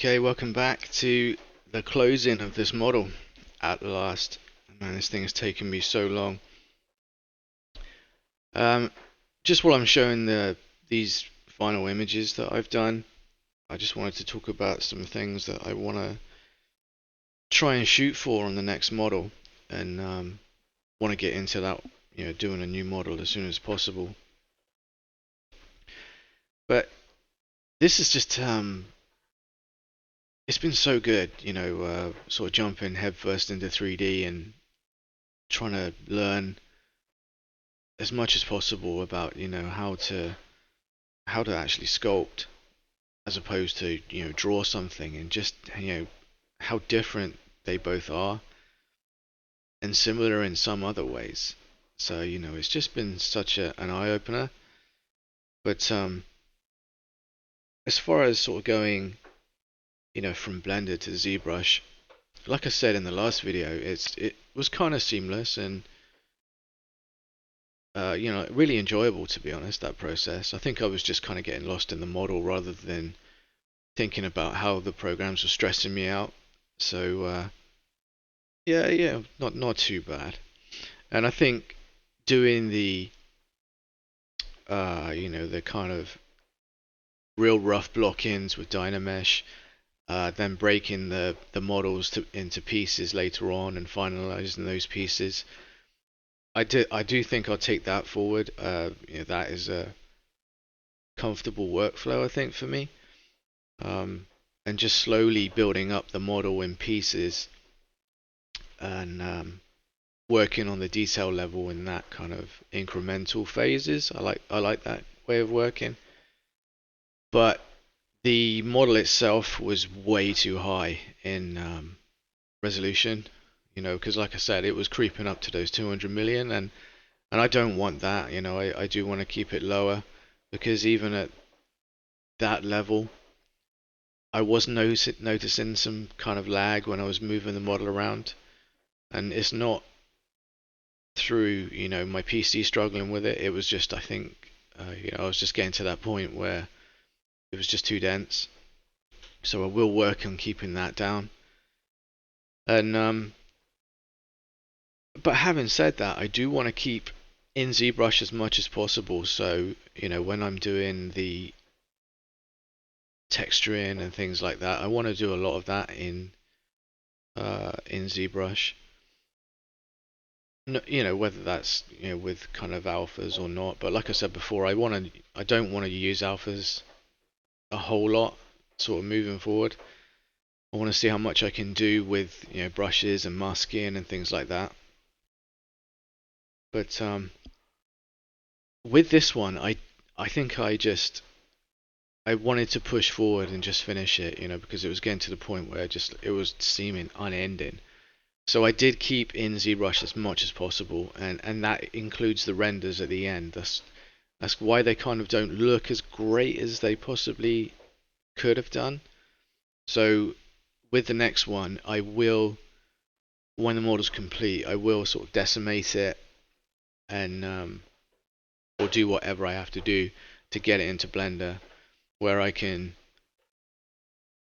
Okay, welcome back to the closing of this model at last. Man, this thing has taken me so long. Um, just while I'm showing these final images that I've done, I just wanted to talk about some things that I want to try and shoot for on the next model, and want to get into that, doing a new model as soon as possible. But this is just it's been so good, sort of jumping headfirst into 3D and trying to learn as much as possible about how to actually sculpt as opposed to draw something, and just how different they both are and similar in some other ways. So it's just been such an eye-opener. But as far as sort of going from Blender to ZBrush, like I said in the last video, it was kind of seamless and really enjoyable, to be honest, that process. I think I was just kind of getting lost in the model rather than thinking about how the programs were stressing me out. So yeah, not too bad. And I think doing the kind of real rough block-ins with Dynamesh, then breaking the models into pieces later on and finalizing those pieces. I do think I'll take that forward. That is a comfortable workflow, I think, for me. And just slowly building up the model in pieces and working on the detail level in that kind of incremental phases. I like that way of working. But the model itself was way too high in resolution. Because like I said, it was creeping up to those 200 million, and I don't want that. I do want to keep it lower, because even at that level, I was noticing some kind of lag when I was moving the model around, and it's not through my PC struggling with it. It was just, I think, I was just getting to that point where it was just too dense. So I will work on keeping that down. And but having said that, I do want to keep in ZBrush as much as possible. So when I'm doing the texturing and things like that, I want to do a lot of that in ZBrush. No, whether that's with kind of alphas or not. But like I said before, I don't want to use alphas a whole lot, sort of moving forward. I want to see how much I can do with brushes and masking and things like that. But with this one, I think I wanted to push forward and just finish it, because it was getting to the point where it was seeming unending. So I did keep in ZBrush as much as possible, and that includes the renders at the end. That's why they kind of don't look as great as they possibly could have done. So with the next one, I will, when the model's complete, I will sort of decimate it and or do whatever I have to do to get it into Blender, where I can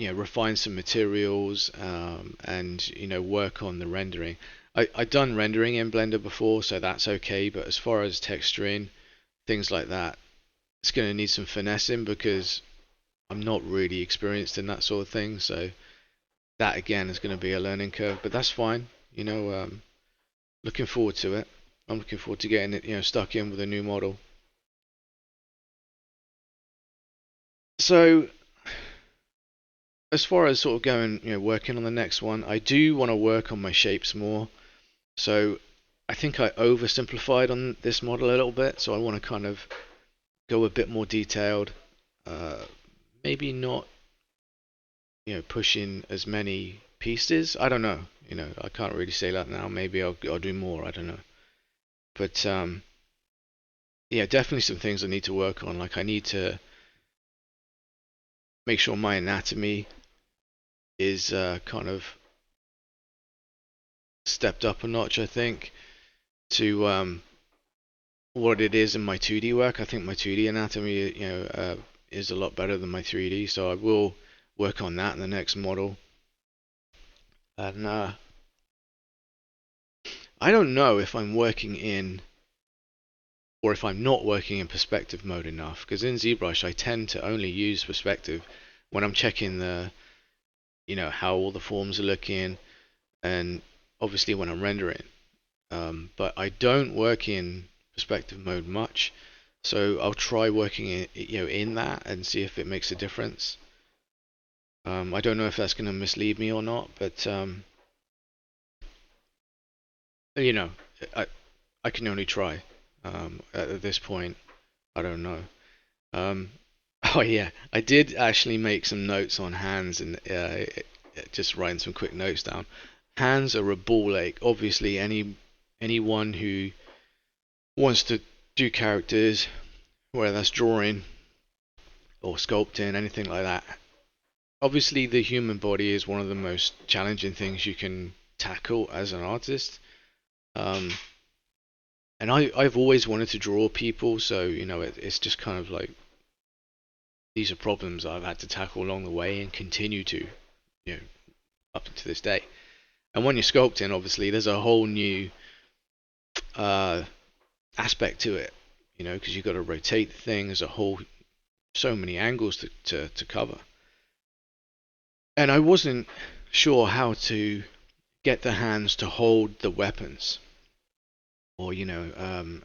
refine some materials and work on the rendering. I've done rendering in Blender before, so that's okay, but as far as texturing, things like that, it's going to need some finessing, because I'm not really experienced in that sort of thing. So that again is going to be a learning curve, but that's fine. Looking forward to it. I'm looking forward to getting it stuck in with a new model. So as far as sort of going, working on the next one, I do want to work on my shapes more. So I think I oversimplified on this model a little bit, so I want to kind of go a bit more detailed. Maybe not, pushing as many pieces. I don't know. I can't really say that now. Maybe I'll do more. I don't know. But yeah, definitely some things I need to work on. Like I need to make sure my anatomy is kind of stepped up a notch, I think, to what it is in my 2D work. I think my 2D anatomy, is a lot better than my 3D. So I will work on that in the next model. And I don't know if I'm working in, or if I'm not working in perspective mode enough, because in Zbrush I tend to only use perspective when I'm checking the, how all the forms are looking, and obviously when I'm rendering. But I don't work in perspective mode much, so I'll try working in that and see if it makes a difference. I don't know if that's going to mislead me or not, but I I can only try. At this point, I don't know. Um, oh yeah, I did actually make some notes on hands and just writing some quick notes down. Hands are a ball ache. Obviously, anyone who wants to do characters, whether that's drawing or sculpting, anything like that. Obviously, the human body is one of the most challenging things you can tackle as an artist. Um, and I've always wanted to draw people, so it's just kind of like these are problems I've had to tackle along the way and continue to, up to this day. And when you're sculpting, obviously, there's a whole new aspect to it, because you've got to rotate the thing. There's so many angles to cover. And I wasn't sure how to get the hands to hold the weapons, or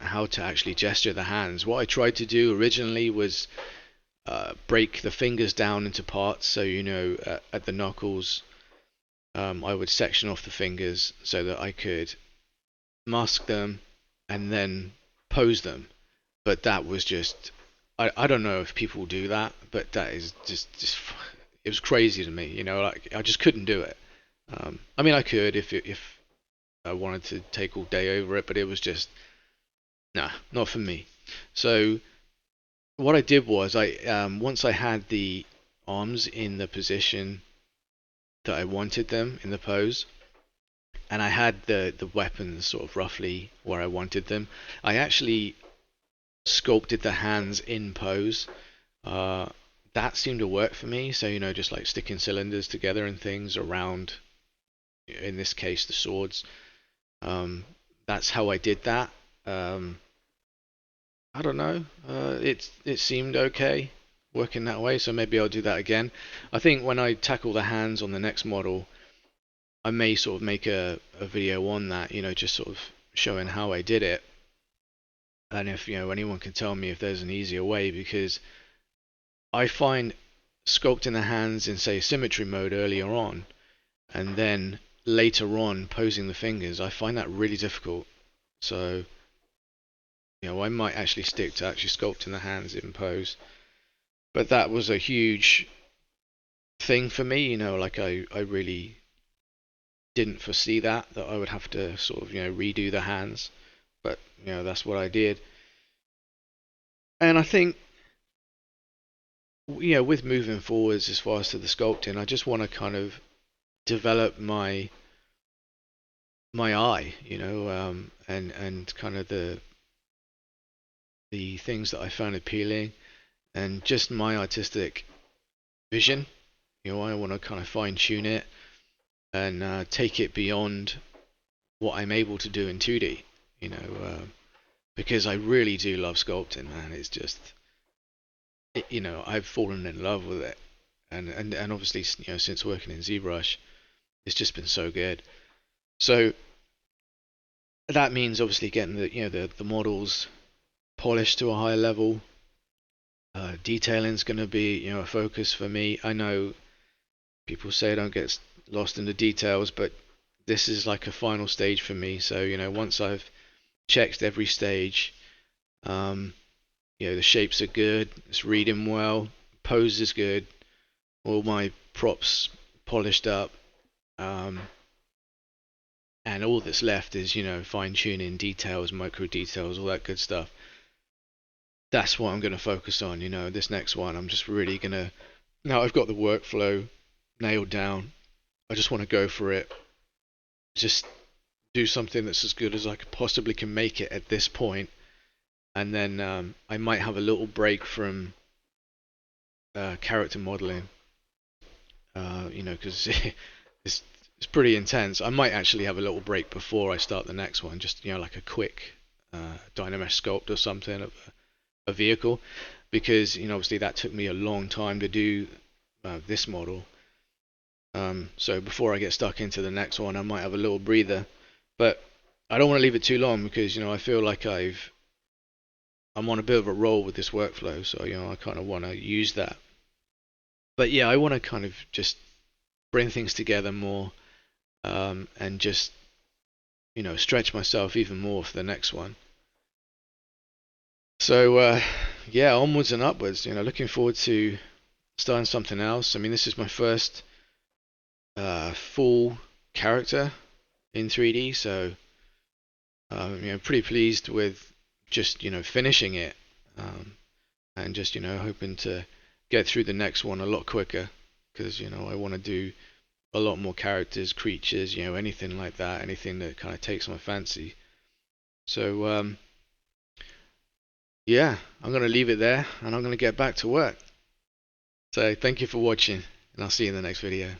how to actually gesture the hands. What I tried to do originally was break the fingers down into parts. So at the knuckles, I would section off the fingers so that I could mask them and then pose them. But that was just, I don't know if people do that, but that is just it was crazy to me. Like I just couldn't do it. I mean, I could if I wanted to take all day over it, but it was just not for me. So what I did was once I had the arms in the position that I wanted them in the pose, and I had the weapons sort of roughly where I wanted them, I actually sculpted the hands in pose. That seemed to work for me. So just like sticking cylinders together and things around, in this case, the swords. That's how I did that. I don't know. It seemed okay working that way, so maybe I'll do that again. I think when I tackle the hands on the next model, I may sort of make a video on that, just sort of showing how I did it. And if anyone can tell me if there's an easier way, because I find sculpting the hands in, say, symmetry mode earlier on, and then later on posing the fingers, I find that really difficult. So I might actually stick to actually sculpting the hands in pose. But that was a huge thing for me, like I really didn't foresee that I would have to sort of redo the hands. But that's what I did. And I think with moving forwards as far as to the sculpting, I just want to kind of develop my eye, and kind of the things that I found appealing, and just my artistic vision. I want to kind of fine tune it and take it beyond what I'm able to do in 2D. Because I really do love sculpting, man. It's just, I've fallen in love with it, and obviously, since working in Zbrush, it's just been so good. So that means obviously getting the models polished to a higher level. Detailing's going to be a focus for me. I know people say don't get lost in the details, but this is like a final stage for me. So once I've checked every stage, the shapes are good, it's reading well, pose is good, all my props polished up, and all that's left is fine tuning details, micro details, all that good stuff. That's what I'm going to focus on. This next one, I'm just really going to, now I've got the workflow nailed down, I just want to go for it, just do something that's as good as I could possibly can make it at this point. And then I might have a little break from character modeling you know, because it's pretty intense. I might actually have a little break before I start the next one, just, you know, like a quick Dynamesh sculpt or something of a vehicle, because, you know, obviously that took me a long time to do this model. So before I get stuck into the next one, I might have a little breather, but I don't want to leave it too long, because, you know, I feel like I'm on a bit of a roll with this workflow, so, you know, I kind of want to use that. But yeah, I want to kind of just bring things together more, and just, you know, stretch myself even more for the next one. So yeah, onwards and upwards. You know, looking forward to starting something else. I mean, this is my first full character in 3D, so you know, pretty pleased with just, you know, finishing it, and just, you know, hoping to get through the next one a lot quicker, because, you know, I want to do a lot more characters, creatures, you know, anything like that, anything that kind of takes my fancy. So yeah, I'm going to leave it there, and I'm going to get back to work. So thank you for watching, and I'll see you in the next video.